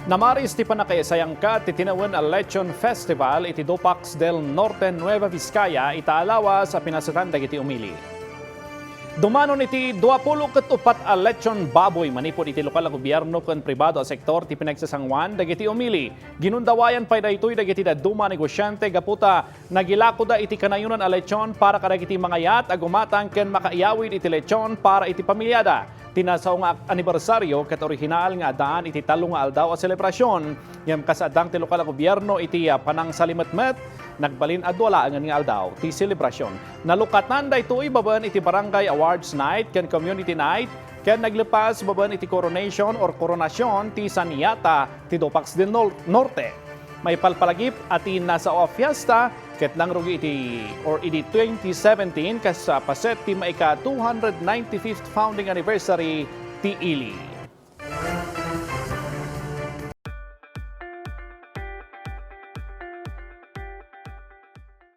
Namaris ti panakaisayang ka ti tinawen a Lechon Festival iti Dupax Del Dorte, Nueva Vizcaya itaalawa sa pinasatan dagiti umili. Dumanon iti 24 a lechon baboy manipod iti lokal na gobyerno ken pribado a sektor ti pinagsasangoan dagiti umili. Ginundawayan pay daytoy dagiti daduma negosyante gaputa nagilako da iti kanayunan a lechon para kadagiti mangayat agumatang ken makaiyawid iti lechon para iti pamilyada. Tinasaw nga anibersaryo ket orihinal nga daan iti talo nga aldaw a selebrasyon. Ngem kasadang ti lokal na gobyerno iti panang salimetmet nagbalin adwala nga aldaw ti selebrasyon. Nalukatan daytoy baben iti barangay awards night ken community night ken naglepas baben iti coronation or koronasyon ti Saniyata ti Dupax Del Dorte. May palpalagip ati nasa o fiesta ket nangrugi iti 2017 kas paset ti maika 295th founding anniversary ti ili.